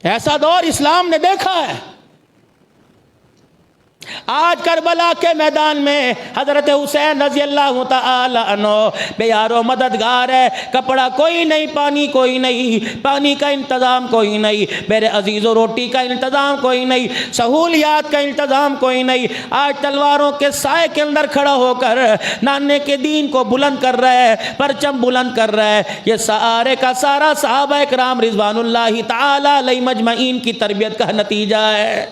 ایسا دور اسلام نے دیکھا ہے۔ آج کربلا کے میدان میں حضرت حسین رضی اللہ تعالی عنہ بے یار و مددگار ہے، کپڑا کوئی نہیں، پانی کوئی نہیں، پانی کا انتظام کوئی نہیں، میرے عزیز و روٹی کا انتظام کوئی نہیں، سہولیات کا انتظام کوئی نہیں۔ آج تلواروں کے سائے کے اندر کھڑا ہو کر نانے کے دین کو بلند کر رہا ہے، پرچم بلند کر رہا ہے۔ یہ سارے کا سارا صحابہ کرام رضوان اللہ تعالی علیہ مجمعین کی تربیت کا نتیجہ ہے۔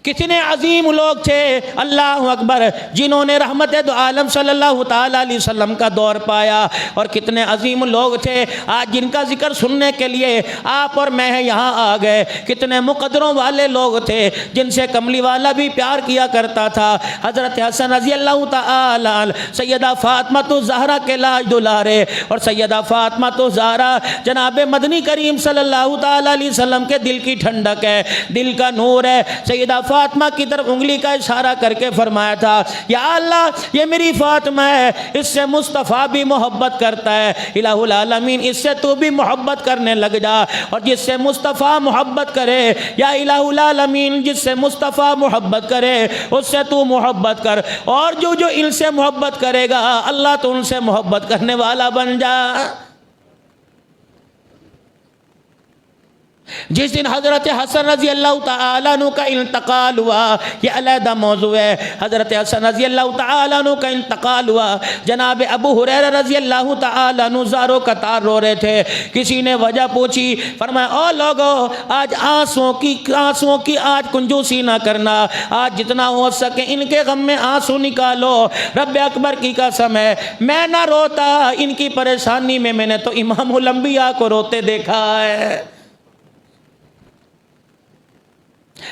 کتنے عظیم لوگ تھے، اللہ اکبر، جنہوں نے رحمت دو عالم صلی اللہ تعالی علیہ وسلم کا دور پایا، اور کتنے عظیم لوگ تھے آج جن کا ذکر سننے کے لیے آپ اور میں یہاں آ گئے۔ کتنے مقدروں والے لوگ تھے جن سے کملی والا بھی پیار کیا کرتا تھا، حضرت حسن رضی اللہ تعالی عنہ، سیدہ فاطمہ الزہرا کے لاج دلارے، اور سیدہ فاطمہ الزہرا جناب مدنی کریم صلی اللہ تعالی علیہ وسلم کے دل کی ٹھنڈک ہے، دل کا نور ہے۔ سیدہ فاطمہ کی طرف انگلی کا اشارہ کر کے فرمایا تھا، یا اللہ یہ میری فاطمہ ہے، اس سے مصطفیٰ بھی محبت کرتا ہے، الہ العالمین اس سے تو بھی محبت کرنے لگ جا، اور جس سے مصطفیٰ محبت کرے، یا الہ العالمین جس سے مصطفیٰ محبت کرے اس سے تو محبت کر، اور جو ان سے محبت کرے گا اللہ تو ان سے محبت کرنے والا بن جا۔ جس دن حضرت حسن رضی اللہ تعالیٰ عنہ کا انتقال ہوا، یہ علیحدہ موضوع ہے، حضرت حسن رضی اللہ تعالیٰ عنہ کا انتقال ہوا، جناب ابو ہریرہ رضی اللہ تعالیٰ عنہ زارو قطار رو رہے تھے۔ کسی نے وجہ پوچھی، فرمایا او لوگو آج آنسوں کی آج کنجوسی نہ کرنا، آج جتنا ہو سکے ان کے غم میں آنسو نکالو، رب اکبر کی قسم ہے میں نہ روتا، ان کی پریشانی میں نے تو امام الانبیاء کو روتے دیکھا ہے۔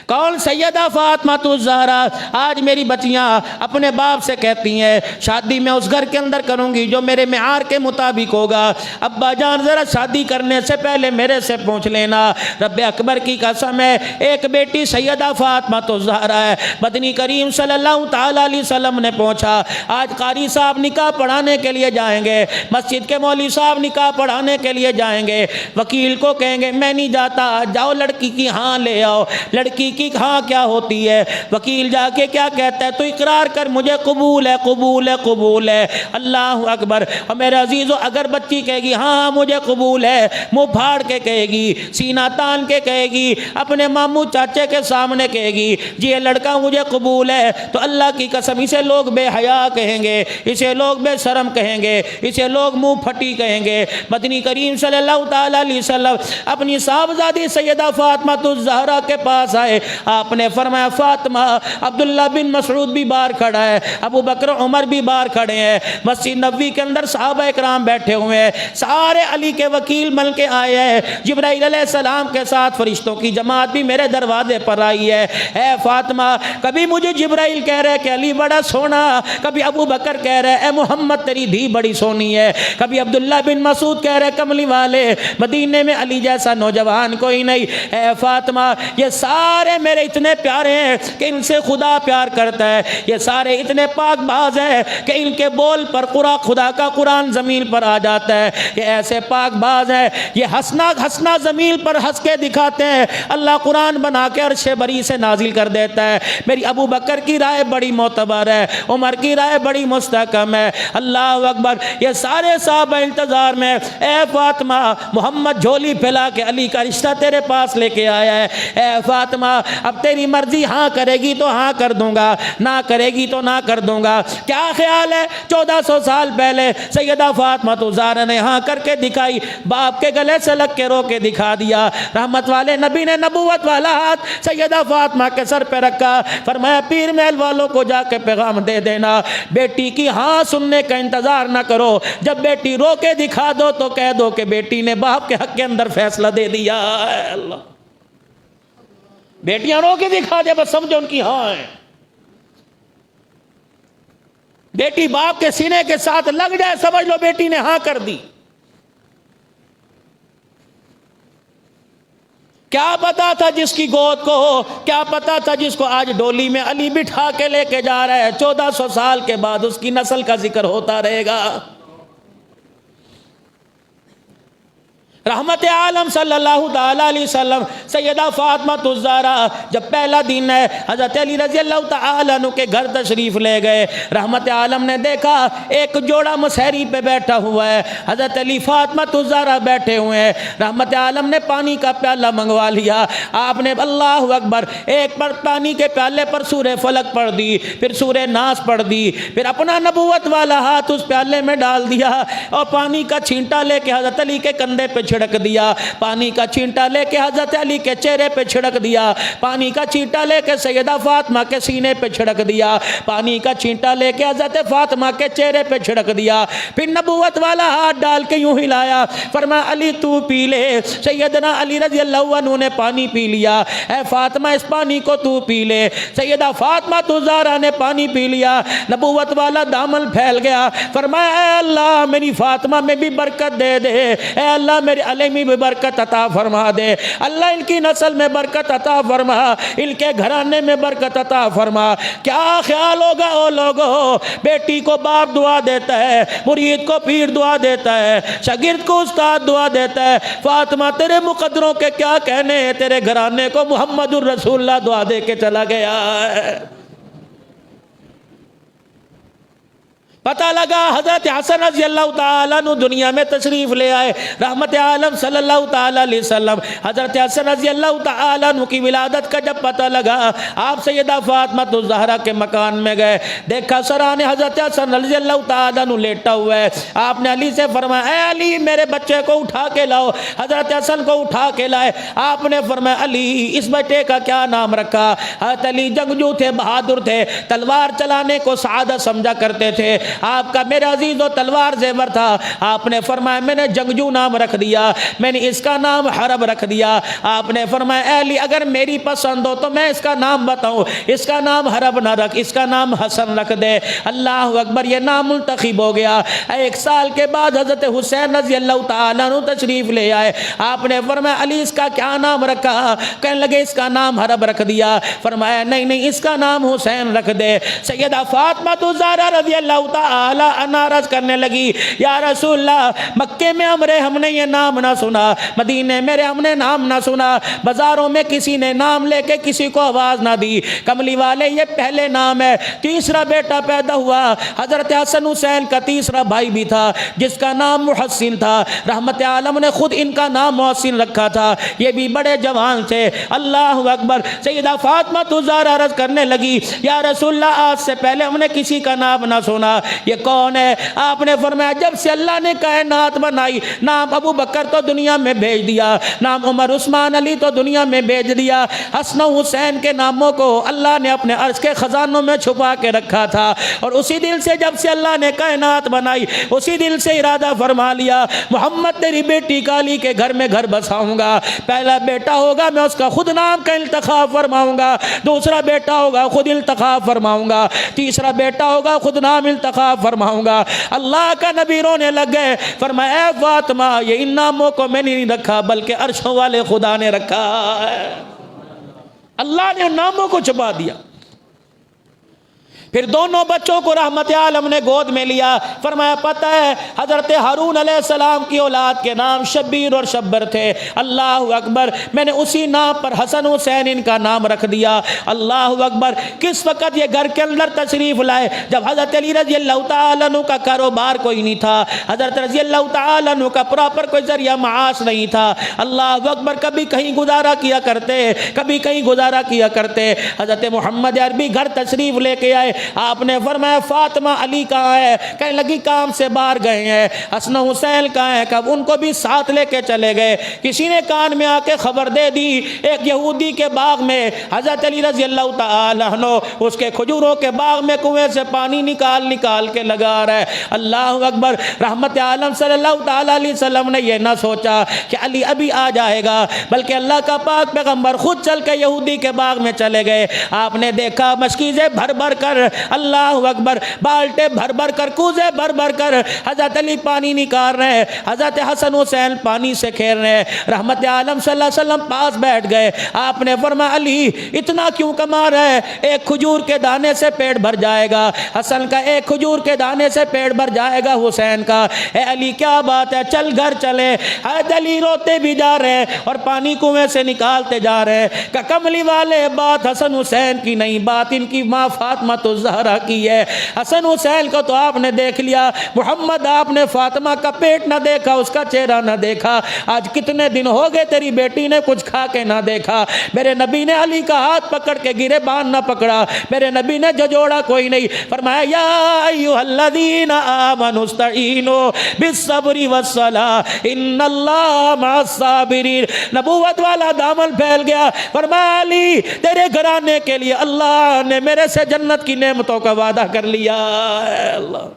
کون؟ سیدہ فاطمہ الزہرا۔ آج میری بچیاں اپنے باپ سے کہتی ہیں شادی میں اس گھر کے اندر کروں گی جو میرے معیار کے مطابق ہوگا، ابا جان ذرا شادی کرنے سے پہلے میرے سے پوچھ لینا۔ رب اکبر کی قسم ہے ایک بیٹی سیدہ فاطمہ الزہرا ہے، مدنی کریم صلی اللہ تعالی علیہ وسلم نے پوچھا، آج قاری صاحب نکاح پڑھانے کے لیے جائیں گے، مسجد کے مولوی صاحب نکاح پڑھانے کے لیے جائیں گے، وکیل کو کہیں گے میں نہیں جاتا، جاؤ لڑکی کی ہاں لے آؤ، لڑکی کی ہاں کیا ہوتی ہے؟ وکیل جا کے کیا کہتا ہے؟ تو اقرار کر مجھے قبول ہے، قبول ہے، قبول ہے۔ اللہ اکبر۔ اور میرے عزیزو اگر بچی کہے گی ہاں مجھے قبول ہے، منہ پھاڑ کے کہے گی، سینہ تان کے کہے گی، اپنے ماموں چاچے کے سامنے کہے گی جی یہ لڑکا مجھے قبول ہے، تو اللہ کی قسم اسے لوگ بے حیا کہیں گے، اسے لوگ بے شرم کہیں گے، اسے لوگ منہ پھٹی کہیں گے۔ مدنی کریم صلی اللہ تعالی علیہ وسلم اپنی صاحبزادی سیدہ فاطمہ الزہرا کے پاس آئے، آپ نے فرمایا فاطمہ، عبداللہ بن مسعود بھی باہر کھڑا ہے، ابو بکر عمر بھی باہر کھڑے ہیں، مسجد نبوی کے اندر صحابہ اکرام بیٹھے ہوئے ہیں، سارے علی کے وکیل بن کے آئے ہیں، جبرائیل علیہ السلام کے ساتھ فرشتوں کی جماعت بھی میرے دروازے پر آئی ہے۔ اے فاطمہ، کبھی مجھے جبرائیل کہہ رہے کہ علی بڑا سونا، کبھی ابو بکر کہہ رہے اے محمد تیری دھی بڑی سونی ہے، کبھی عبداللہ بن مسعود کہہ رہے کملی والے مدینے میں علی جیسا نوجوان کوئی نہیں۔ اے فاطمہ، یہ سارے میرے اتنے پیارے ہیں کہ ان سے خدا پیار کرتا ہے، یہ سارے اتنے پاک باز ہیں کہ ان کے بول پر خدا کا قرآن زمین پر آ جاتا ہے، یہ ایسے پاک باز ہیں، یہ ہنسنا زمین پر ہنس کے دکھاتے ہیں، اللہ قرآن بنا کے عرش بری سے نازل کر دیتا ہے۔ میری ابو بکر کی رائے بڑی معتبر ہے، عمر کی رائے بڑی مستحکم ہے۔ اللہ اکبر۔ یہ سارے صحابہ انتظار میں، اے فاطمہ محمد جھولی پھیلا کے علی کا رشتہ تیرے پاس لے کے آیا ہے، اے فاطمہ اب تیری مرضی، ہاں کرے گی تو ہاں کر دوں گا، نہ کرے گی تو نہ کر دوں گا۔ کیا خیال ہے 1400 سال پہلے سیدہ فاطمہ الزہرا نے ہاں کر کے دکھائی، باپ کے گلے سے لگ کے رو کے دکھا دیا۔ رحمت والے نبی نے نبوت والا ہاتھ سیدہ فاطمہ کے سر پہ رکھا، فرمایا پیر محل والوں کو جا کے پیغام دے دینا، بیٹی کی ہاں سننے کا انتظار نہ کرو، جب بیٹی رو کے دکھا دو تو کہہ دو کہ بیٹی نے باپ کے حق کے اندر فیصلہ دے دیا۔ اللہ، بیٹیاں رو کے دکھا دے بس سمجھو ان کی ہاں ہے، بیٹی باپ کے سینے کے ساتھ لگ جائے سمجھ لو بیٹی نے ہاں کر دی۔ کیا پتا تھا جس کی گود کو ہو، کیا پتا تھا جس کو آج ڈولی میں علی بٹھا کے لے کے جا رہا ہے، 1400 سال کے بعد اس کی نسل کا ذکر ہوتا رہے گا۔ رحمت عالم صلی اللہ تعالیٰ علیہ وسلم سیدہ فاطمہ الزہرا جب پہلا دن ہے حضرت علی رضی اللہ تعالیٰ عنہ کے گھر تشریف لے گئے، رحمت عالم نے دیکھا ایک جوڑا مسحری پہ بیٹھا ہوا ہے، حضرت علی فاطمہ الزہرا بیٹھے ہوئے ہیں، رحمت عالم نے پانی کا پیالہ منگوا لیا، آپ نے اللہ اکبر ایک پر پانی کے پیالے پر سورہ فلق پڑھ دی، پھر سورہ ناس پڑھ دی، پھر اپنا نبوت والا ہاتھ اس پیالے میں ڈال دیا اور پانی کا چھینٹا لے کے حضرت علی کے کندھے پہ چھڑک دیا، پانی کا چھینٹا لے کے حضرت علی کے چہرے پہ چھڑک دیا، پانی کا چھینٹا لے کے سیدہ فاطمہ کے سینے پہ چھڑک دیا، پانی کا چھینٹا لے کے حضرت فاطمہ کے چہرے پہ چھڑک دیا، پھر نبوت والا ہاتھ ڈال کے یوں ہلایا، فرمایا علی تو پی لے۔ سیدنا علی رضی اللہ عنہ نے پانی پی لیا، اے فاطمہ اس پانی کو تو پی لے۔ سیدہ فاطمہ الزہرا نے پانی پی لیا، نبوت والا دامن پھیل گیا، فرمایا اے اللہ میری فاطمہ میں بھی برکت دے دے، اے اللہ میرے علی میں بھی برکت عطا فرما دے، اللہ ان کی نسل میں برکت عطا فرما، ان کے گھرانے میں برکت عطا فرما۔ کیا خیال ہوگا او لوگو، بیٹی کو باپ دعا دیتا ہے، مرید کو پیر دعا دیتا ہے، شاگرد کو استاد دعا دیتا ہے، فاطمہ تیرے مقدروں کے کیا کہنے ہیں، تیرے گھرانے کو محمد الرسول اللہ دعا دے کے چلا گیا ہے۔ پتہ لگا حضرت حسن رضی اللہ تعالیٰ عنہ دنیا میں تشریف لے آئے، رحمت عالم صلی اللہ تعالیٰ علیہ وسلم حضرت حسن رضی اللہ تعالیٰ عنہ کی ولادت کا جب پتہ لگا، آپ سیدہ فاطمہ الزہرا کے مکان میں گئے، دیکھا سرانے حضرت حسن رضی اللہ تعالیٰ عنہ لیٹا ہوا ہے، آپ نے علی سے فرمایا اے علی میرے بچے کو اٹھا کے لاؤ، حضرت حسن کو اٹھا کے لائے، آپ نے فرمایا علی اس بیٹے کا کیا نام رکھا؟ حضرت علی جنگجو تھے، بہادر تھے، تلوار چلانے کو سعادت سمجھا کرتے تھے، آپ کا میرا عزیز و تلوار زیور تھا، آپ نے فرمایا میں نے جنگجو نام رکھ دیا، میں نے اس کا نام حرب رکھ دیا، آپ نے فرمایا اے علی اگر میری پسند ہو تو میں اس کا نام بتاؤں، اس کا نام حرب نہ رکھ، اس کا نام حسن رکھ دے۔ اللہ اکبر، یہ نام منتخب ہو گیا۔ ایک سال کے بعد حضرت حسین رضی اللہ تعالیٰ عنہ تشریف لے آئے، آپ نے فرمایا علی اس کا کیا نام رکھا؟ کہنے لگے اس کا نام حرب رکھ دیا، فرمایا نہیں نہیں اس کا نام حسین رکھ دے۔ سیدہ فاطمہ الزہرا رضی اللہ تعالی عنہا عرض کرنے لگی یا رسول اللہ مکے میں ہم نے یہ نام نہ سنا، مدینے میں ہم نے نام نہ سنا، بازاروں میں کسی نے نام لے کے کسی کو آواز نہ دی، کملی والے یہ پہلے نام ہے۔ تیسرا بیٹا پیدا ہوا، حضرت حسن حسین کا تیسرا بھائی بھی تھا جس کا نام محسن تھا، رحمت عالم نے خود ان کا نام محسن رکھا تھا، یہ بھی بڑے جوان تھے۔ اللہ اکبر، سیدہ فاطمہ الزہرا عرض کرنے لگی یا رسول اللہ آج سے پہلے ہم نے کسی کا نام نہ سنا، یہ کون ہے؟ آپ نے فرمایا جب سے اللہ نے کائنات بنائی، نام ابو بکر تو دنیا میں بھیج دیا، نام عمر عثمان علی تو دنیا میں بھیج دیا، حسن و حسین کے ناموں کو اللہ نے اپنے عرش کے خزانوں میں چھپا کے رکھا تھا، اور اسی دل سے جب سے اللہ نے کائنات بنائی اسی دل سے ارادہ فرما لیا محمد تیری بیٹی کا علی کے گھر میں گھر بساؤں گا، پہلا بیٹا ہوگا میں اس کا خود نام کا انتخاب فرماؤں گا، دوسرا بیٹا ہوگا خود انتخاب فرماؤں گا، تیسرا بیٹا ہوگا خود نام انتخاب فرماؤں گا۔ اللہ کا نبی رونے لگ گئے، فرمایا اے فاطمہ یہ ان ناموں کو میں نے نہیں رکھا بلکہ عرشوں والے خدا نے رکھا ہے، اللہ نے ان ناموں کو چھپا دیا۔ پھر دونوں بچوں کو رحمت عالم نے گود میں لیا، فرمایا پتہ ہے حضرت ہارون علیہ السلام کی اولاد کے نام شبیر اور شبر تھے، اللہ اکبر میں نے اسی نام پر حسن حسین ان کا نام رکھ دیا۔ اللہ اکبر، کس وقت یہ گھر کے اندر تشریف لائے؟ جب حضرت علی رضی اللہ تعالیٰ عنہ کا کاروبار کوئی نہیں تھا، حضرت رضی اللہ تعالیٰ عنہ کا پراپر کوئی ذریعہ معاش نہیں تھا، اللہ اکبر کبھی کہیں گزارا کیا کرتے، کبھی کہیں گزارا کیا کرتے۔ حضرت محمد عربی گھر تشریف لے کے آئے، آپ نے فرمایا فاطمہ علی کہاں ہے؟ کہنے لگی کام سے باہر گئے ہیں۔ حسن حسین کہاں ہے؟ کب ان کو بھی ساتھ لے کے چلے گئے۔ کسی نے کان میں آ کے خبر دے دی ایک یہودی کے باغ میں حضرت علی رضی اللہ تعالیٰ عنہ اس کے کھجوروں کے باغ میں کنویں سے پانی نکال کے لگا رہا ہے۔ اللہ اکبر، رحمت عالم صلی اللہ تعالیٰ علیہ وسلم نے یہ نہ سوچا کہ علی ابھی آ جائے گا، بلکہ اللہ کا پاک پیغمبر خود چل کے یہودی کے باغ میں چلے گئے۔ آپ نے دیکھا مشکیزیں بھر بھر کر اللہ اکبر، بالٹے بھر بھر کر، کوزے بھر بھر کر حضرت علی پانی نکال رہے ہیں، حضرت حسن حسین پانی سے کھیل رہے ہیں۔ رحمت عالم صلی اللہ علیہ وسلم پاس بیٹھ گئے، آپ نے فرمایا علی اتنا کیوں کما رہے ہیں؟ ایک کھجور کے دانے سے پیٹ بھر جائے گا۔ حسن کا ایک کھجور کے دانے سے پیٹ بھر جائے گا، حسین کا اے علی کیا بات ہے، چل گھر چلے۔ حضرت علی روتے بھی جا رہے ہیں اور پانی کنویں سے نکالتے جا رہے ہیں کہ کملی والے بات حسن حسین کی نہیں، بات ان کی ماں فاطمہ الزہرا کی ہے۔ حسن حسین کو تو آپ نے دیکھ لیا، محمد آپ نے فاطمہ کا پیٹ نہ دیکھا، اس کا چہرہ نہ دیکھا۔ آج کتنے دن ہو گئے تیری بیٹی نے کچھ کھا کے نہ دیکھا۔ میرے نبی نے علی کا ہاتھ پکڑ کے گرے بان نہ پکڑا، میرے نبی نے جھجوڑا کوئی نہیں، فرمایا یا ایھا الذین آمنوا استعینوا بالصبر والصلاۃ ان اللہ مع الصابرین۔ نبوت والا دامن پھیل گیا، فرمایا علی تیرے گھرانے کے لیے اللہ نے میرے سے جنت کی نعمتوں کا وعدہ کر لیا ہے۔ اللہ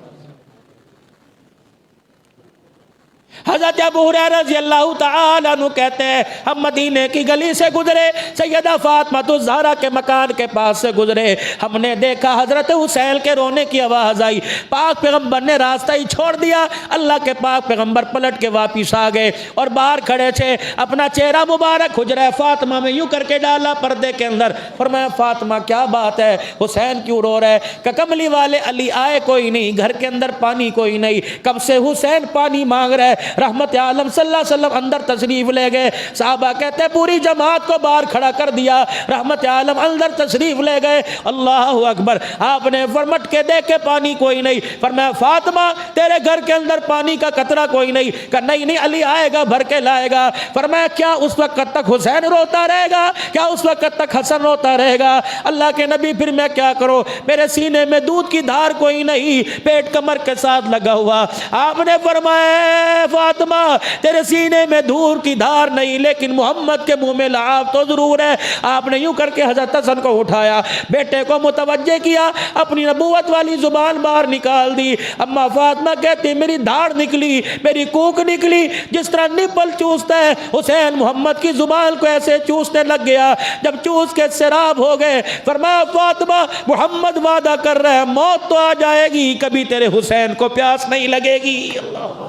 حضرت ابو ہریرہ رضی اللہ تعالیٰ عنہ کہتے ہیں ہم مدینے کی گلی سے گزرے، سیدہ فاطمہ الزہرا کے مکان کے پاس سے گزرے، ہم نے دیکھا حضرت حسین کے رونے کی آواز آئی، پاک پیغمبر نے راستہ ہی چھوڑ دیا، اللہ کے پاک پیغمبر پلٹ کے واپس آ گئے اور باہر کھڑے تھے، اپنا چہرہ مبارک حجرہ فاطمہ میں یوں کر کے ڈالا پردے کے اندر، فرمایا فاطمہ کیا بات ہے، حسین کیوں رو رہا ہے؟ کہ کملی والے علی آئے کوئی نہیں، گھر کے اندر پانی کوئی نہیں، کب سے حسین پانی مانگ رہا ہے۔ رحمت عالم صلی اللہ علیہ وسلم اندر تشریف لے گئے، صحابہ کہتے ہیں پوری جماعت کو باہر کھڑا کر دیا، رحمت عالم اندر تشریف لے گئے، اللہ اکبر، آپ نے فرمٹ کے دیکھے پانی کوئی نہیں، فرمایا فاطمہ تیرے گھر کے اندر پانی کا قطرہ کوئی نہیں، کہ نہیں علی آئے گا بھر کے لائے گا، فرمایا کیا اس وقت تک حسین روتا رہے گا؟ کیا اس وقت تک حسن روتا رہے گا؟ اللہ کے نبی پھر میں کیا کروں، میرے سینے میں دودھ کی دھار کوئی نہیں، پیٹ کمر کے ساتھ لگا ہوا، آپ نے فرمایا فاطمہ تیرے سینے میں دور کی دھار نہیں لیکن محمد کے منہ میں لعاب تو ضرور ہے۔ آپ نے یوں کر کے حضرت حسن کو اٹھایا، بیٹے کو متوجہ کیا، اپنی نبوت والی زبان باہر نکال دی، اما فاطمہ کہتی میری دھاڑ نکلی، میری کوک نکلی، جس طرح نپل چوستا ہے حسین محمد کی زبان کو ایسے چوسنے لگ گیا، جب چوس کے سیراب ہو گئے، فرمایا فاطمہ محمد وعدہ کر رہا ہے موت تو آ جائے گی کبھی تیرے حسین کو پیاس نہیں لگے گی۔ اللہ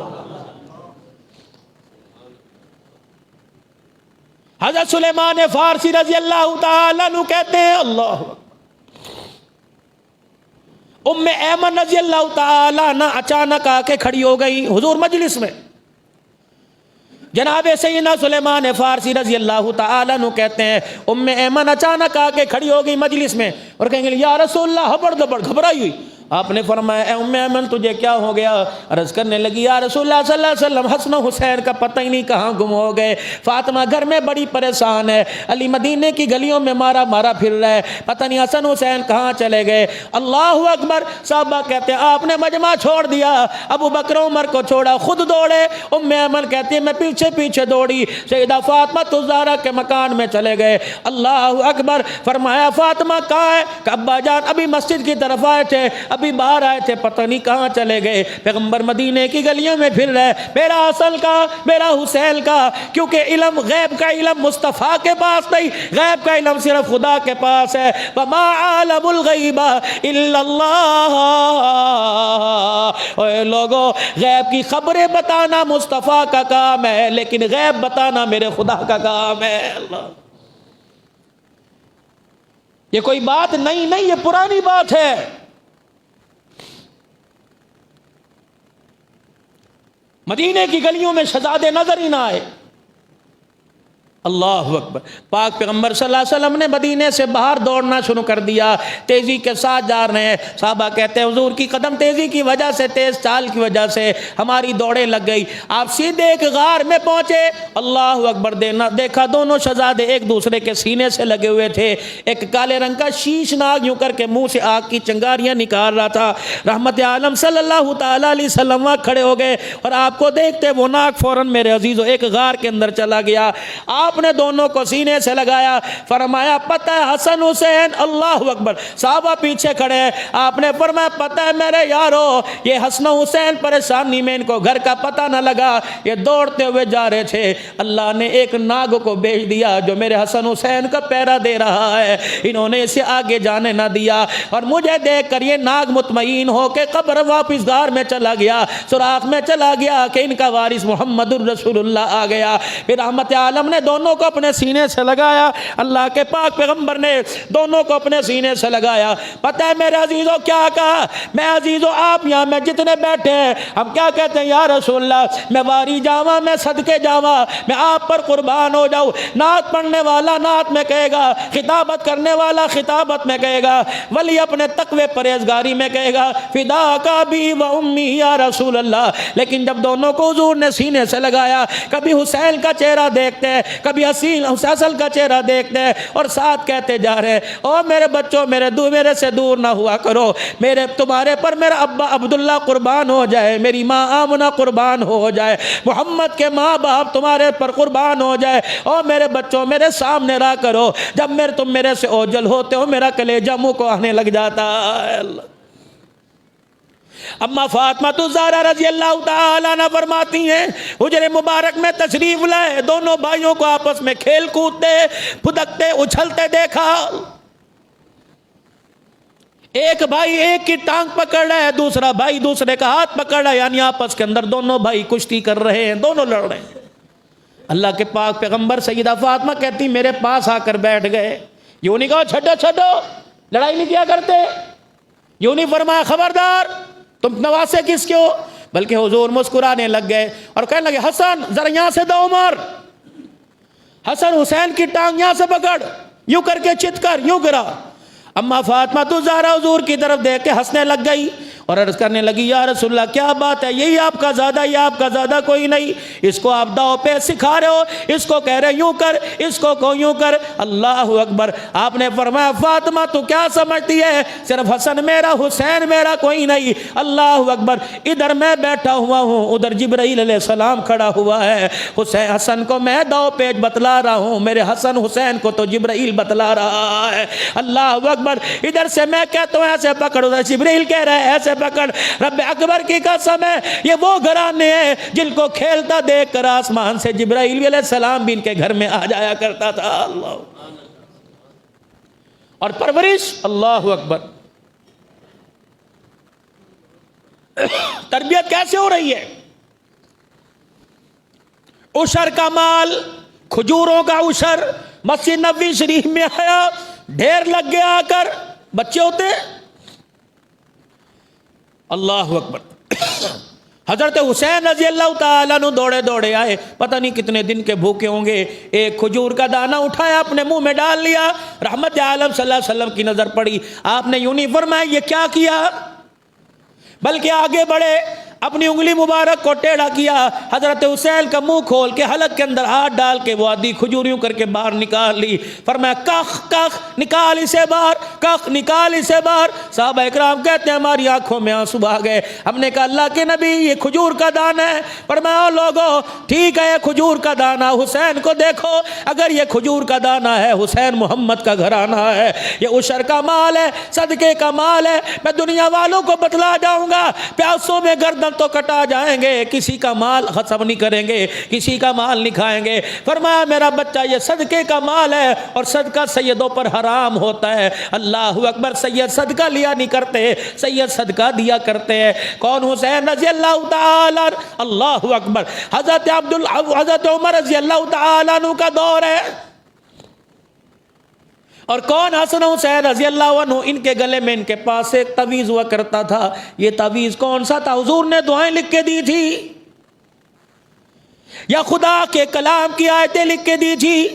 حضرت سلیمان فارسی رضی اللہ تعالیٰ عنہ کہتے ہیں اللہ ام ایمن رضی اللہ تعالیٰ عنہ اچانک آ کے کھڑی ہو گئی حضور مجلس میں، جناب سیدنا سلیمان فارسی رضی اللہ تعالیٰ عنہ کہتے ہیں ام ایمن اچانک آ کے کھڑی ہو گئی مجلس میں اور کہیں گے یا رسول اللہ، ہبڑ دبڑ گھبرائی ہوئی، آپ نے فرمایا اے ام ایمن تجھے کیا ہو گیا؟ عرض کرنے لگی یا رسول اللہ صلی اللہ علیہ وسلم حسن و حسین کا پتہ ہی نہیں کہاں گم ہو گئے، فاطمہ گھر میں بڑی پریشان ہے، علی مدینے کی گلیوں میں مارا مارا پھر رہا ہے، پتہ نہیں حسن حسین کہاں چلے گئے۔ اللہ اکبر، صحابہ کہتے ہیں آپ نے مجمع چھوڑ دیا، ابو بکر عمر کو چھوڑا، خود دوڑے، ام ایمن کہتی ہے میں پیچھے پیچھے دوڑی، سیدہ فاطمہ الزہرا کے مکان میں چلے گئے، اللہ اکبر، فرمایا فاطمہ کہاں ہے؟ کہ ابا جان ابھی مسجد کی طرف آئے تھے، ابھی باہر آئے تھے، پتہ نہیں کہاں چلے گئے، پیغمبر مدینے کی گلیوں میں پھر رہے، میرا حسن کا میرا حسین کا، کیونکہ علم غیب کا علم مصطفیٰ کے پاس نہیں، غیب کا علم صرف خدا کے پاس ہے، وما عالم الغیب الا اللہ، اے لوگوں غیب کی خبریں بتانا مصطفیٰ کا کام ہے لیکن غیب بتانا میرے خدا کا کام ہے۔ اللہ یہ کوئی بات نہیں یہ پرانی بات ہے۔ مدینے کی گلیوں میں شہزادے نظر ہی نہ آئے، اللہ اکبر، پاک پیغمبر صلی اللہ علیہ وسلم نے مدینے سے باہر دوڑنا شروع کر دیا، تیزی کے ساتھ جا رہے ہیں، صحابہ کہتے ہیں حضور کی قدم تیزی کی وجہ سے، تیز چال کی وجہ سے ہماری دوڑیں لگ گئی، آپ سیدھے ایک غار میں پہنچے، اللہ اکبر، دیکھا دونوں شہزادے ایک دوسرے کے سینے سے لگے ہوئے تھے، ایک کالے رنگ کا شیش ناگ یوں کر کے منہ سے آگ کی چنگاریاں نکال رہا تھا، رحمت عالم صلی اللہ تعالیٰ علیہ وسلم وہاں کھڑے ہو گئے اور آپ کو دیکھتے وہ ناگ فوراً میرے عزیزو ایک غار کے اندر چلا گیا، آپ نے دونوں کو سینے سے لگایا، فرمایا پتہ ہے حسن حسین، اللہ اکبر، صحابہ پیچھے کھڑے ہیں، آپ نے فرمایا پتہ ہے میرے یارو یہ حسن حسین پریشانی میں ان کو گھر کا پتہ نہ لگا، یہ دوڑتے ہوئے جا رہے تھے، اللہ نے ایک ناگ کو بھیج دیا جو میرے حسن حسین کا پہرا دے رہا ہے، انہوں نے اسے آگے جانے نہ دیا، اور مجھے دیکھ کر یہ ناگ مطمئن ہو کے قبر واپس گار میں چلا گیا، سوراخ میں چلا گیا کہ ان کا وارث محمد الرسول اللہ آ گیا۔ پھر رحمت عالم نے دونوں کو اپنے سینے سے لگایا، اللہ کے پاک پیغمبر نے دونوں کو اپنے سینے سے لگایا۔ پتہ ہے میرے عزیزوں کیا کہا؟ میں عزیزوں آپ یہاں میں جتنے بیٹھے ہیں ہم کیا کہتے ہیں؟ یا رسول اللہ میں واری جاواں، میں صدقے جاواں، میں آپ پر قربان ہو جاؤں۔ نعت پڑھنے والا نعت میں کہے گا، خطابت کرنے والا خطابت میں کہے گا، ولی اپنے تقوی پرہیزگاری میں کہے گا فدا کا بھی و امی یا رسول اللہ۔ لیکن جب دونوں کو حضور نے سینے سے لگایا، کبھی حسین کا چہرہ دیکھتے ہیں، کبھی حسن کا چہرہ دیکھتے ہیں، اور ساتھ کہتے جا رہے ہیں او میرے بچوں میرے سے دور نہ ہوا کرو، تمہارے پر میرا ابا عبداللہ قربان ہو جائے، میری ماں آمنہ قربان ہو جائے، محمد کے ماں باپ تمہارے پر قربان ہو جائے، او میرے بچوں میرے سامنے رہا کرو۔ جب تم میرے سے اوجل ہوتے ہو میرا کلیجہ منہ کو آنے لگ جاتا ہے۔ اللہ اما فاطمہ الزہرا رضی اللہ تعالیٰ عنہ فرماتی ہیں حجر مبارک میں تشریف لائے، دونوں بھائیوں کو آپس میں کھیل کودتے پھدکتے اچھلتے دیکھا، ایک بھائی ایک کی ٹانگ پکڑ رہا ہے، دوسرا بھائی دوسرے کا ہاتھ پکڑ رہا ہے، یعنی آپس کے اندر دونوں بھائی کشتی کر رہے ہیں، دونوں لڑ رہے ہیں۔ اللہ کے پاک پیغمبر سیدہ فاطمہ کہتی میرے پاس آ کر بیٹھ گئے، یوں نہیں کہا چھڈو لڑائی نہیں کیا کرتے، یوں نہیں فرمایا خبردار تم نواسے کس کے ہو، بلکہ حضور مسکرانے لگ گئے اور کہنے لگے حسن ذرا یہاں سے دو عمر، حسن حسین کی ٹانگ یہاں سے پکڑ، یوں کر کے چت کر یوں گرا۔ اما فاطمہ الزہرا حضور کی طرف دیکھ کے ہنسنے لگ گئی اور عرض کرنے لگی یا رسول اللہ کیا بات ہے، یہی آپ کا زیادہ، یہ آپ کا زیادہ کوئی نہیں، اس کو آپ داؤ پہ سکھا رہے ہو، اس کو کہہ رہے یوں کر، اس کو یوں کر۔ اللہ اکبر۔ آپ نے فرمایا فاطمہ تو کیا سمجھتی ہے، صرف حسن میرا حسین میرا کوئی نہیں۔ اللہ اکبر۔ ادھر میں بیٹھا ہوا ہوں، ادھر جبرائیل علیہ السلام کھڑا ہوا ہے، حسن کو میں داؤ پیچ بتلا رہا ہوں، میرے حسن حسین کو تو جبرائیل بتلا رہا ہے۔ اللہ اکبر۔ ادھر سے میں کہتا ہوں ایسے پکڑ، ادھر جبرائیل کہہ رہا ہے ایسے پکڑ۔ رب اکبر کی قسم ہے یہ وہ گھرانے ہیں جن کو کھیلتا دیکھ کر آسمان سے جبرائیل علیہ السلام بھی ان کے گھر میں آ جایا کرتا تھا۔ اللہ اور پرورش، اللہ اکبر، تربیت کیسے ہو رہی ہے؟ عشر کا مال، کھجوروں کا عشر مسجد نبوی شریف میں آیا، ڈھیر لگ گیا، آ کر بچے ہوتے ہیں۔ اللہ اکبر۔ حضرت حسین رضی اللہ تعالیٰ عنہ دوڑے دوڑے آئے، پتہ نہیں کتنے دن کے بھوکے ہوں گے، ایک کھجور کا دانہ اٹھایا اپنے منہ میں ڈال لیا، رحمت عالم صلی اللہ علیہ وسلم کی نظر پڑی، آپ نے یوں نہیں فرمایا یہ کیا کیا، بلکہ آگے بڑھے، اپنی انگلی مبارک کو ٹیڑھا کیا، حضرت حسین کا منہ کھول کے حلق کے اندر ہاتھ ڈال کے وہ آدھی کھجوریوں کر کے باہر نکال لی، فرمایا کخ کخ نکال اسے باہر، کخ نکال اسے باہر۔ صحابہ اکرام کہتے ہیں ہماری آنکھوں میں آنسو آ گئے، ہم نے کہا اللہ کے نبی یہ کھجور کا دانہ ہے، فرمایا او لوگو ٹھیک ہے یہ کھجور کا دانہ، حسین کو دیکھو، اگر یہ کھجور کا دانہ ہے حسین محمد کا گھرانہ ہے، یہ عشر کا مال ہے، صدقے کا مال ہے، میں دنیا والوں کو بتلا جاؤں گا، پیاسوں میں گردن تو کٹا جائیں گے، کسی کا مال غصب نہیں کریں گے، کسی کا مال نہیں کھائیں گے۔ فرمایا میرا بچہ یہ صدقے کا مال ہے اور صدقہ سیدوں پر حرام ہوتا ہے۔ اللہ اکبر۔ سید صدقہ لیا نہیں کرتے، سید صدقہ دیا کرتے ہیں۔ کون؟ حسین رضی اللہ تعالی۔ اللہ اکبر۔ حضرت عمر رضی اللہ تعالیٰ عنہ کا دور ہے، اور کون؟ حسن حسین رضی اللہ عنہ۔ ان کے گلے میں ان کے پاس ایک تعویذ ہوا کرتا تھا، یہ تعویذ کون سا تھا؟ حضور نے دعائیں لکھ کے دی تھی یا خدا کے کلام کی آیتیں لکھ کے دی تھی؟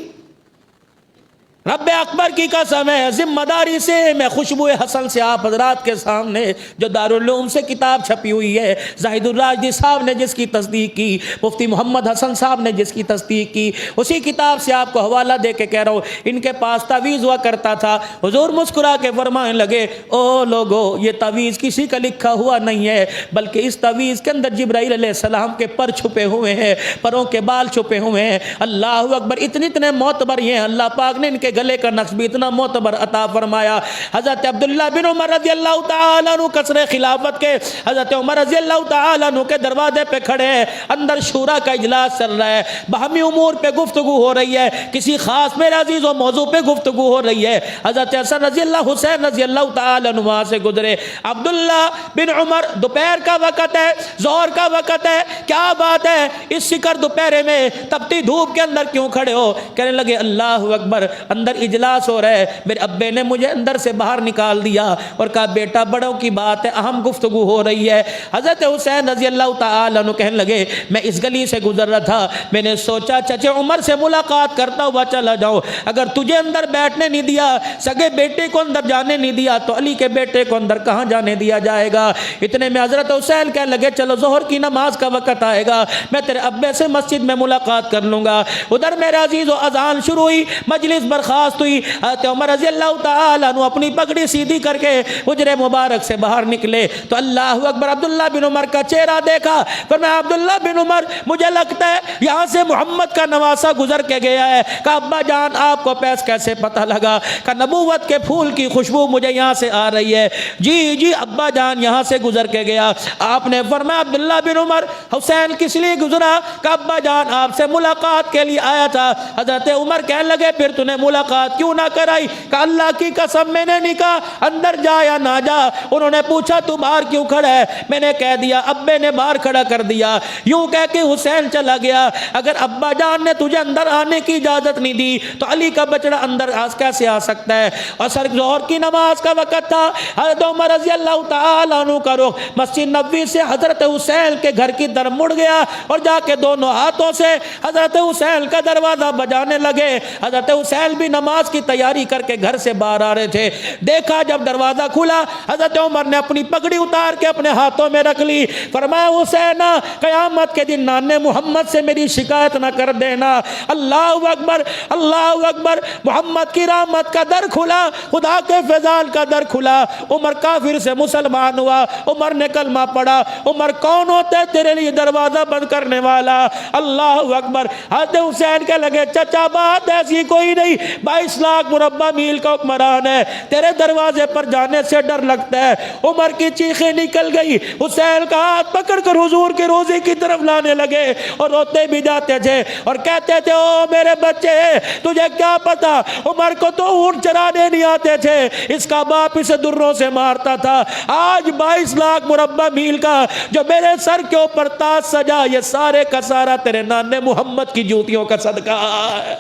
رب اکبر کی قسم ہے، ذمہ داری سے میں خوشبو حسن سے آپ حضرات کے سامنے جو دارالعلوم سے کتاب چھپی ہوئی ہے، زاہد الراشدی صاحب نے جس کی تصدیق کی، مفتی محمد حسن صاحب نے جس کی تصدیق کی، اسی کتاب سے آپ کو حوالہ دے کے کہہ رہا ہوں، ان کے پاس تعویذ ہوا کرتا تھا۔ حضور مسکرا کے فرمانے لگے، او لوگو، یہ تعویذ کسی کا لکھا ہوا نہیں ہے، بلکہ اس تعویذ کے اندر جبرائیل علیہ السلام کے پر چھپے ہوئے ہیں، پروں کے بال چھپے ہوئے ہیں۔ اللہ اکبر، اتنے معتبر یہ ہیں، اللہ پاک نے ان کے گلے کا نقش بھی اتنا معتبر عطا فرمایا۔ حضرت عبداللہ بن عمر رضی اللہ تعالیٰ عنہ قصر خلافت کے، حضرت عمر رضی اللہ تعالیٰ عنہ کے دروازے پہ کھڑے ہیں، اندر شورا کا اجلاس چل رہا ہے، باہمی امور پہ گفتگو ہو رہی ہے، کسی خاص میرے عزیز و موضوع پہ گفتگو ہو رہی ہے۔ حضرت حسن رضی اللہ، حسین رضی اللہ تعالیٰ عنہ وہاں سے گزرے۔ عبداللہ بن عمر، دوپہر کا وقت ہے، ظہر کا وقت ہے، کیا بات ہے اس سکر دوپہرے میں تپتی دھوپ کے اندر کیوں کھڑے ہو؟ کہنے لگے اللہ اکبر، اندر اجلاس ہو رہا ہے، میرے ابے نے مجھے اندر سے باہر نکال دیا اور کہا بیٹا بڑوں کی بات ہے، اہم گفتگو ہو رہی ہے۔ حضرت حسین رضی اللہ تعالیٰ عنہ کہنے لگے میں اس گلی سے گزر رہا تھا، میں نے سوچا چچے عمر سے ملاقات کرتا ہوا چلا جاؤں، اگر تجھے اندر بیٹھنے نہیں دیا، سگے بیٹے کو اندر جانے نہیں دیا، تو علی کے بیٹے کو اندر کہاں جانے دیا جائے گا؟ اتنے میں حضرت حسین کہنے لگے چلو ظہر کی نماز کا وقت آئے گا، میں تیرے ابے سے مسجد میں ملاقات کر لوں گا۔ ادھر میرے عزیز و اذان شروع ہوئی، مجلس برخاست ہوئی، حضرت عمر رضی اللہ تعالیٰ عنہ اپنی پگڑی سیدھی کر کے حجرے مبارک سے باہر نکلے تو اللہ اکبر، عبداللہ بن عمر کا چہرہ دیکھا، فرمایا عبداللہ بن عمر مجھے لگتا ہے یہاں سے محمد کا نواسہ گزر کے گیا ہے۔ کہا ابا جان آپ کو پیس کیسے پتہ لگا؟ کہا نبوت کے پھول کی خوشبو مجھے یہاں سے آ رہی ہے۔ جی ابا جان یہاں سے گزر کے گیا۔ آپ نے فرمایا عبداللہ بن عمر حسین کس لیے گزرا؟ کہا ابا جان آپ سے ملاقات کے لیے آیا تھا۔ حضرت عمر کہنے لگے پھر تو نے ملاقات کیوں نہ کرائی؟ کہ اللہ کی قسم میں نے نہیں کہا اندر جا یا نہ جا۔ انہوں نے پوچھا تو باہر کیوں کھڑا ہے؟ میں نے کہہ دیا ابے نے باہر کھڑا کر دیا۔ یوں کہہ کے حسین چلا گیا۔ اگر ابا جان نے تجھے اندر آنے کی اجازت نہیں دی تو علی کا بچڑا اندر کیسے آ سکتا ہے؟ اور سر ظہر کی نماز کا وقت تھا۔ حضرت عمر رضی اللہ تعالیٰ عنہ کا رخ مسجد نبوی سے حضرت حسین کے گھر کی طرف مڑ گیا اور جا کے دونوں ہاتھوں سے حضرت حسین کا دروازہ بجانے لگے۔ حضرت حسین بھی نماز کی تیاری کر کے گھر سے باہر آ رہے تھے۔ دیکھا جب دروازہ کھلا، حضرت عمر نے اپنی پگڑی اتار کے اپنے ہاتھوں میں رکھ لی۔ فرمایا حسین قیامت کے دن نانے محمد سے میری شکایت نہ کر دینا۔ اللہ اکبر، اللہ اکبر۔ محمد کی رحمت کا در کھلا، خدا کے فضال کا در کھلا۔ عمر کافر سے مسلمان ہوا، عمر نے کلمہ پڑھا۔ عمر کون ہوتا ہے تیرے لیے دروازہ بند کرنے والا؟ اللہ اکبر۔ حضرت حسین کے لگے چچا بات ایسی کوئی نہیں، 22 لاکھ مربع میل کا حکمران ہے، تیرے دروازے پر جانے سے ڈر لگتا ہے۔ عمر کی چیخیں نکل گئی، حسین کا ہاتھ پکڑ کر حضور کے روزے کی طرف لانے لگے اور روتے بھی جاتے تھے اور کہتے تھے او میرے بچے تجھے کیا پتا، عمر کو تو اونٹ چرانے نہیں آتے تھے، اس کا باپ اسے دروں سے مارتا تھا۔ آج 22 لاکھ مربع میل کا جو میرے سر کے اوپر تاج سجا، یہ سارے کا سارا تیرے نانے محمد کی جوتیوں کا صدقہ ہے۔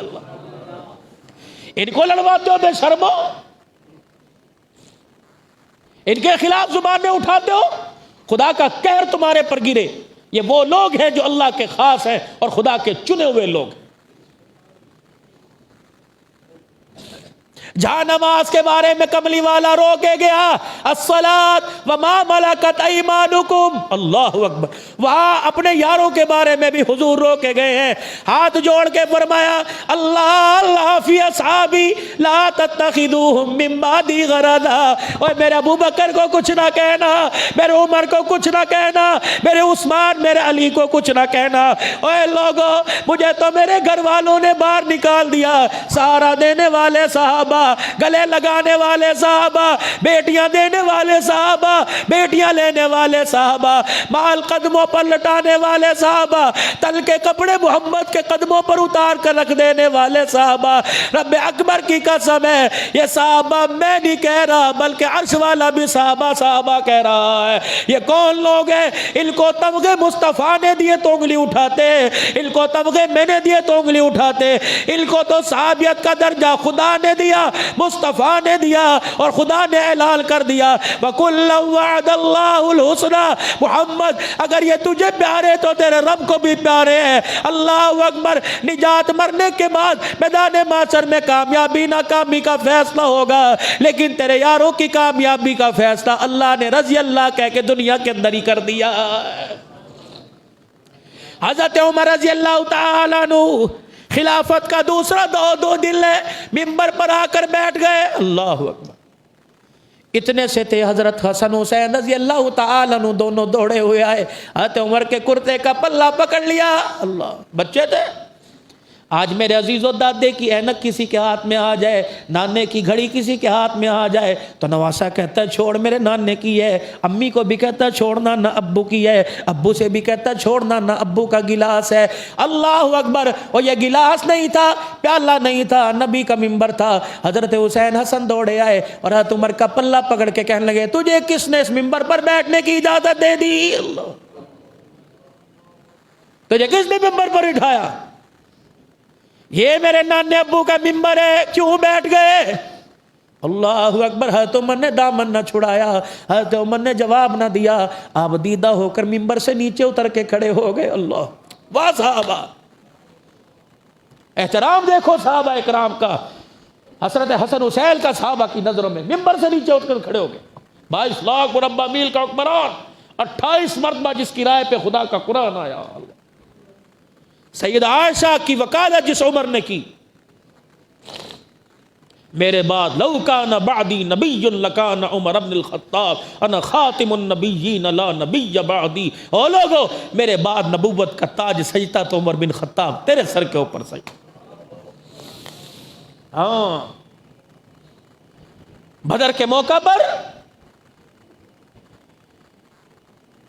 ان کو لڑواتے ہو بے شرمو، ان کے خلاف زبانیں اٹھاتے ہو، خدا کا قہر تمہارے پر گرے۔ یہ وہ لوگ ہیں جو اللہ کے خاص ہیں اور خدا کے چنے ہوئے لوگ ہیں۔ جہاں نماز کے بارے میں کملی والا رو کے گیا الصلاۃ وما ملکت ایمانکم، اللہ اکبر، وہاں اپنے یاروں کے بارے میں بھی حضور رو کے گئے ہیں۔ ہاتھ جوڑ کے فرمایا اللہ اللہ فی اصحابی لا تتخذوہم من بعدی غرضا، اوے میرے ابو بکر کو کچھ نہ کہنا، میرے عمر کو کچھ نہ کہنا، میرے عثمان میرے علی کو کچھ نہ کہنا۔ اوے لوگو مجھے تو میرے گھر والوں نے باہر نکال دیا، سہارا دینے والے صحابہ، گلے لگانے والے صحابہ، بیٹیاں دینے والے صحابہ، بیٹیاں لینے والے صحابہ، مال قدموں پر لٹانے والے صحابہ، تل کے کپڑے محمد کے قدموں پر اتار کر رکھ دینے والے صحابہ۔ رب اکبر کی قسم ہے یہ صحابہ میں نہیں کہہ رہا بلکہ عرش والا بھی صحابہ صحابہ کہہ رہا ہے۔ یہ کون لوگ ہیں؟ ان کو تمغے مصطفیٰ نے دیے تو انگلی اٹھاتے، ان کو تمغے میں نے دیے تو انگلی اٹھاتے، ان کو تو صحابیت کا درجہ خدا نے دیا مصطفیٰ نے دیا اور خدا نے اعلان کر دیا وَكُلًّا وَعَدَ اللَّهُ الْحُسْنَى محمد اگر یہ تجھے پیارے تو تیرے رب کو بھی پیارے ہیں. اللہ اکبر. نجات مرنے کے بعد میدان محشر میں کامیابی ناکامی کا فیصلہ ہوگا لیکن تیرے یاروں کی کامیابی کا فیصلہ اللہ نے رضی اللہ کہہ کے دنیا کے اندر ہی کر دیا. حضرت عمر رضی اللہ تعالیٰ عنہ خلافت کا دوسرا دو دل ہے, منبر پر آ کر بیٹھ گئے. اللہ اکبر. اتنے سے تھے حضرت حسن حسین رضی اللہ تعالیٰ عنہ دونوں دوڑے ہوئے آئے, حضرت عمر کے کرتے کا پلہ پکڑ لیا. اللہ, بچے تھے. آج میرے عزیزو دادے کی اینک کسی کے ہاتھ میں آ جائے, نانے کی گھڑی کسی کے ہاتھ میں آ جائے تو نواسا کہتا ہے چھوڑ میرے نانے کی ہے, امی کو بھی کہتا ہے چھوڑنا نہ ابو کی ہے, ابو سے بھی کہتا ہے چھوڑنا نہ ابو کا گلاس ہے. اللہ اکبر. اور یہ گلاس نہیں تھا, پیالہ نہیں تھا, نبی کا منبر تھا. حضرت حسین حسن دوڑے آئے اور حضرت عمر کا پلہ پکڑ کے کہنے لگے تجھے کس نے اس منبر پر بیٹھنے کی اجازت دے دی؟ اللہ, تجھے کس نے منبر پر اٹھایا؟ یہ میرے نانے ابو کا منبر ہے, کیوں بیٹھ گئے؟ اللہ اکبر. حضرت عمر نے دامن نہ چھڑایا, حضرت عمر نے جواب نہ دیا. آپ دیدہ ہو کر منبر سے نیچے اتر کے کھڑے ہو گئے. اللہ, واہ صحابہ, احترام دیکھو صحابہ اکرام کا, حضرت حسن حسین کا صحابہ کی نظروں میں. منبر سے نیچے اٹھ کر کھڑے ہو گئے. 22 لاکھ مربع میل کا حکمران, 28 مرتبہ جس کی رائے پہ خدا کا قرآن آیا. سیدہ عائشہ کی وکالت جس عمر نے کی, میرے بعد لو کان بعدی نبی لکان عمر بن الخطاب انا خاتم النبیین لا نبی بعدی. او لوگو, میرے بعد نبوت کا تاج سجتا تو عمر بن خطاب تیرے سر کے اوپر سجتا. ہاں, بدر کے موقع پر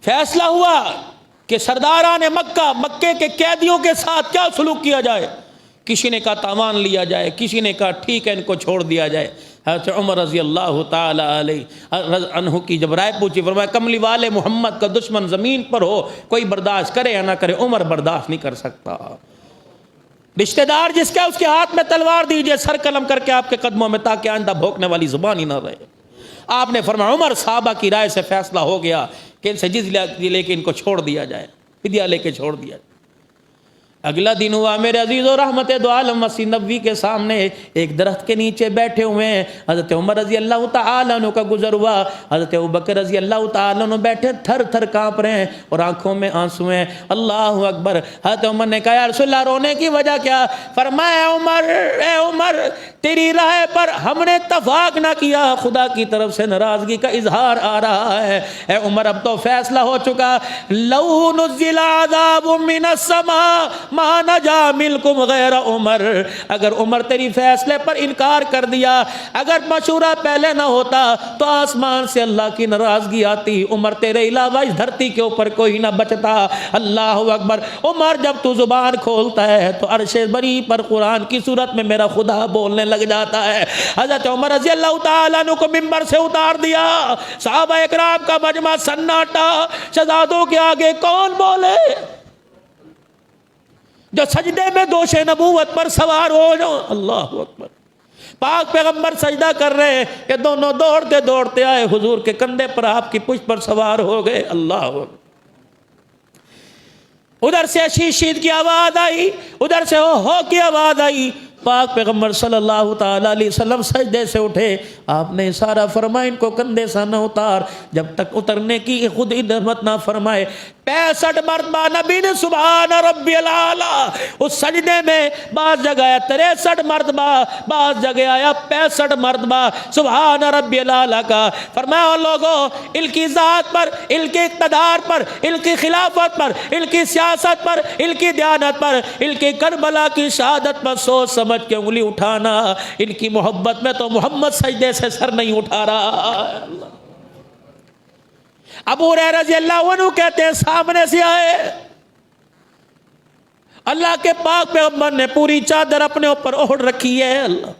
فیصلہ ہوا کہ سرداران مکہ, مکے کے قیدیوں کے ساتھ کیا سلوک کیا جائے. کسی نے کہا تاوان لیا جائے, کسی نے کہا ٹھیک ہے ان کو چھوڑ دیا جائے. حضرت عمر رضی اللہ تعالی علیہ عنہ کی جب رائے پوچھی, فرمایا کملی والے محمد کا دشمن زمین پر ہو, کوئی برداشت کرے یا نہ کرے, عمر برداشت نہیں کر سکتا. رشتہ دار جس کا اس کے ہاتھ میں تلوار دیجئے سر قلم کر کے آپ کے قدموں میں, تاکہ آئندہ بھوکنے والی زبان ہی نہ رہے. آپ نے فرمایا عمر, صحابہ کی رائے سے فیصلہ ہو گیا کہ ان سے جزیہ لے کے ان کو چھوڑ دیا جائے, فدیہ لے کے چھوڑ دیا جائے. اگلا دن ہوا میرے عزیز و رحمت دو عالم مسیح نبوی کے سامنے ایک درخت کے نیچے بیٹھے ہوئے ہیں. حضرت عمر رضی اللہ تعالیٰ عنہ کا گزر ہوا. حضرت ابوبکر رضی اللہ تعالیٰ عنہ بیٹھے تھر تھر کانپ رہے ہیں اور آنکھوں میں آنسو ہیں. اللہ اکبر. حضرت عمر نے کہا یا رسول اللہ رونے کی وجہ کیا؟ فرمایا اے عمر تیری رائے پر ہم نے اتفاق نہ کیا, خدا کی طرف سے ناراضگی کا اظہار آ رہا ہے. اے عمر اب تو فیصلہ ہو چکا, لو نزل عذاب من السماء ما نجا منکم غیر عمر. اگر عمر تیری فیصلے پر انکار کر دیا, اگر مشورہ پہلے نہ ہوتا تو آسمان سے اللہ کی ناراضگی آتی, عمر تیرے علاوہ اس دھرتی کے اوپر کوئی نہ بچتا. اللہ اکبر. عمر جب تو زبان کھولتا ہے تو عرش بری پر قرآن کی صورت میں میرا خدا بولنے لگ جاتا ہے. حضرت عمر رضی اللہ تعالیٰ عنہ کو منبر سے اتار دیا. صحابہ اکرام کا مجمع سناٹا. شہزادوں کے آگے کون بولے؟ جو سجدے میں دوش نبوت پر سوار ہو جاؤ. اللہ اکبر. پاک پیغمبر سجدہ کر رہے ہیں کہ دونوں دوڑتے دوڑتے آئے حضور کے کندھے پر, آپ کی پشت پر سوار ہو گئے. اللہ اکبر. ادھر سے شید کی آواز آئی, ادھر سے ہو کی آواز آئی. پاک پیغمبر صلی اللہ تعالیٰ علیہ وسلم سجدے سے اٹھے. آپ نے اشارہ فرمایا ان کو کندھے سے نہ اتار جب تک اترنے کی خود ہمت نہ فرمائے. 65 مرتبہ نبی نے سبحان ربی الاعلی. اس سجدے میں بعض جگہ آیا 63 مرتبہ, بعض جگہ آیا 65 مرتبہ سبحان ربی الاعلی کا. فرمایا لوگوں, ان کی ذات پر, ان کے اقتدار پر, ان کی خلافت پر, ان کی سیاست پر, ان کی دیانت پر, ان کی کربلا کی شہادت پر سوچ سمجھ کے انگلی اٹھانا. ان کی محبت میں تو محمد سجدے سے سر نہیں اٹھا رہا. ابو ہریرہ رضی اللہ عنہ کہتے ہیں سامنے سے آئے, اللہ کے پاک پیغمبر نے پوری چادر اپنے اوپر اوڑھ رکھی ہے. اللہ,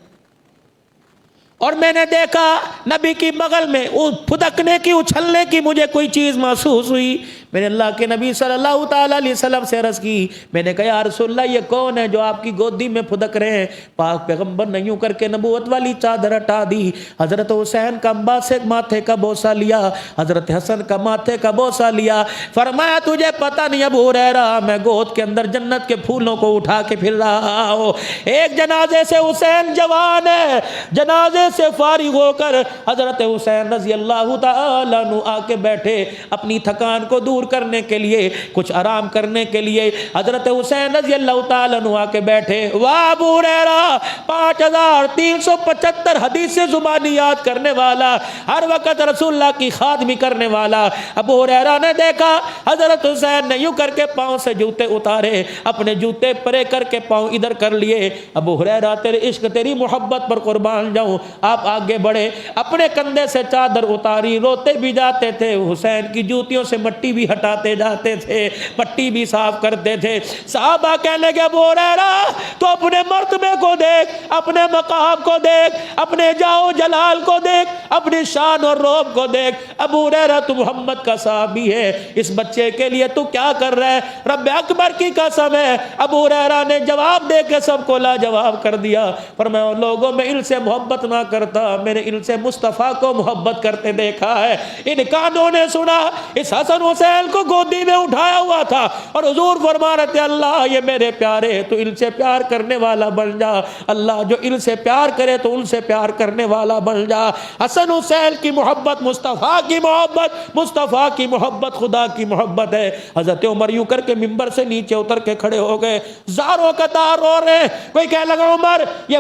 اور میں نے دیکھا نبی کی بغل میں پھدکنے کی, اچھلنے کی مجھے کوئی چیز محسوس ہوئی. میں نے اللہ کے نبی صلی اللہ تعالیٰ علیہ وسلم سے عرض کی، میں نے کہا یا رسول اللہ یہ کون ہے جو آپ کی گودی میں پھدک رہے ہیں؟ پاک پیغمبر نے یوں کر کے نبوت والی چادر ہٹا دی، حضرت حسین کا سے ماتھے کا بوسہ لیا، حضرت حسن کا ماتھے کا بوسہ لیا، فرمایا تجھے پتہ نہیں ابو ہریرہ میں گود کے اندر جنت کے پھولوں کو اٹھا کے پھر رہا ہوں۔ ایک جنازے سے حسین جوان ہے، جنازے سے فارغ ہو کر حضرت حسین رضی اللہ تعالیٰ عنہ آ کے بیٹھے اپنی تھکان کو دور کرنے کے لیے، کچھ آرام کرنے کے لیے حضرت حسین رضی اللہ تعالیٰ عنہ آ کے بیٹھے۔ واہ ابو ہریرہ 5375 حدیث زبانی یاد کرنے والا، ہر وقت رسول اللہ کی خادمی کرنے والا ابو ہریرہ نے دیکھا حضرت حسین نے یوں کر کے پاؤں سے جوتے اتارے، اپنے جوتے پرے کر کے پاؤں ادھر کر لیے۔ ابو ہریرہ تیرے عشق تیری محبت پر قربان جاؤں، آپ آگے بڑھے، اپنے کندھے سے چادر اتاری، روتے بھی جاتے تھے، حسین کی جوتیوں سے مٹی بھی ہٹاتے جاتے تھے، مٹی بھی صاف کرتے تھے۔ صحابہ کہنے لگے ابو ہریرہ تو اپنے مرتبے کو دیکھ، اپنے مقام کو دیکھ، اپنے جاؤ جلال کو دیکھ، اپنی شان اور روب کو دیکھ۔ ابو ہریرہ تو محمد کا صحابی ہے، اس بچے کے لیے تو کیا کر رہا ہے؟ رب اکبر کی قسم ہے ابو ہریرہ نے جواب دے کے سب کو لاجواب کر دیا، پر میں ان لوگوں میں ان سے محبت نہ کرتا، میرے ان سے مصطفیٰ کو محبت کرتے دیکھا ہے۔ ان کانوں نے سنا اس حسن حسین کو گودی میں اٹھایا ہوا تھا اور حضور فرما رہے تھے اللہ یہ میرے پیارے، تو ان سے پیار کرنے والا بن جا، اللہ جو ان سے پیار کرے تو ان سے پیار کرنے والا بن جا۔ حسن حسین کی محبت مصطفیٰ کی محبت، مصطفیٰ کی محبت خدا کی محبت ہے۔ حضرت عمر یوں کر کے ممبر سے نیچے اتر کے کھڑے ہو گئے، زاروں قطار رو رہے ہیں۔ کوئی کہنے لگا عمر یہ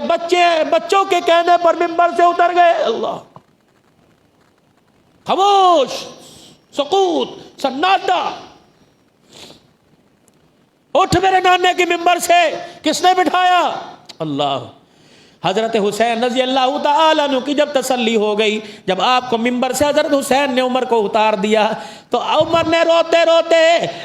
بچوں کے کہنے پر ممبر سے اتر گئے، اللہ خاموش، سکوت، سناٹا۔ اٹھ میرے نانے کی ممبر سے، کس نے بٹھایا؟ اللہ۔ حضرت حسین رضی اللہ تعالیٰ عنہ کی جب تسلی ہو گئی، جب آپ کو ممبر سے حضرت حسین نے عمر کو اتار دیا تو عمر نے روتے روتے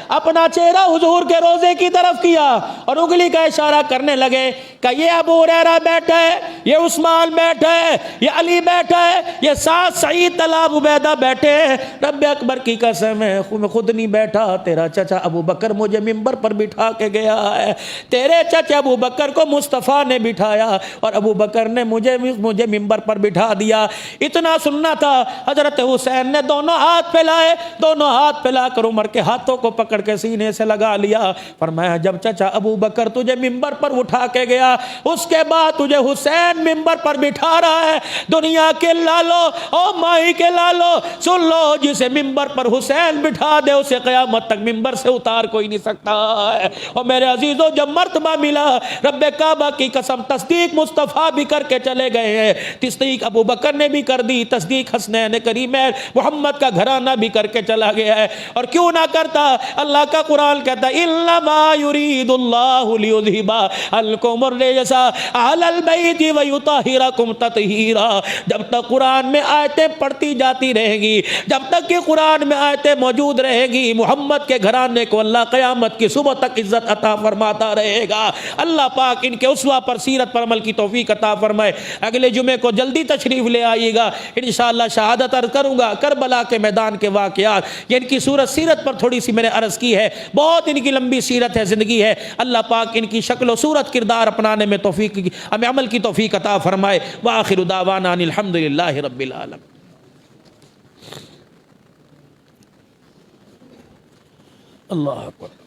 اپنا چہرہ حضور کے روزے کی طرف کیا اور انگلی کا اشارہ کرنے لگے کہ یہ ابو ہریرہ بیٹھا ہے، یہ عثمان بیٹھا ہے، یہ علی بیٹھا ہے، یہ سعد سعید طلحہ ابو عبیدہ بیٹھے ہیں۔ رب اکبر کی قسم ہے میں خود نہیں بیٹھا، تیرا چچا ابو بکر مجھے ممبر پر بٹھا کے گیا ہے، تیرے چچا ابو بکر کو مصطفیٰ نے بٹھایا اور ابو بکر نے مجھے ممبر پر بٹھا دیا۔ اتنا سننا تھا، حضرت حسین نے دونوں ہاتھ پھیلائے، دونوں ہاتھ پھیلا کر عمر کے ہاتھوں کو پکڑ کے سینے سے لگا لیا، فرمایا جب چچا ابو بکر تجھے ممبر پر اٹھا کے گیا اس کے بعد تجھے حسین ممبر پر بٹھا رہا ہے۔ دنیا کے لالو او مائی کے لالو سن لو، جسے ممبر پر حسین بٹھا دے اسے قیامت تک ممبر سے اتار کوئی نہیں سکتا ہے۔ اور میرے عزیزو جب مرتبہ ملا رب کعبہ کی قسم تصدیق مصطفیٰ بھی کر کے چلے گئے ہیں، تصدیق ابو بکر نے بھی کر دی، تصدیق حسنین کریمین محمد کا گھرانہ بھی کر کے چلا گیا ہے۔ اور کیوں نہ کرتا؟ اللہ کا قرآن کہتا ہے انما یرید اللہ لیذھب عنکم الرجس اہل البیت ویطہرکم تطہیرا۔ جب تک قرآن میں آیتیں پڑھتی جاتی رہیں گی، جب تک کہ قرآن میں آیتیں موجود رہیں گی، محمد کے گھرانے کو اللہ قیامت کی صبح تک عزت عطا فرماتا رہے گا۔ اللہ پاک ان کے اسوہ پر سیرت پر عمل کی توفیق عطا فرمائے۔ اگلے جمعے کو جلدی تشریف لے آئیے گا، انشاءاللہ شہادت عرض کروں گا کربلا کے میدان کے واقعات، یہ ان کی صورت سیرت پر تھوڑی سی میں نے عرض کی ہے، بہت ان کی لمبی سیرت ہے، زندگی ہے۔ اللہ پاک ان کی شکل و صورت کردار اپنانے میں توفیق ہمیں عمل کی توفیق عطا فرمائے۔ وآخر دعوانا ان الحمدللہ رب العالمین۔ اللہ اکبر۔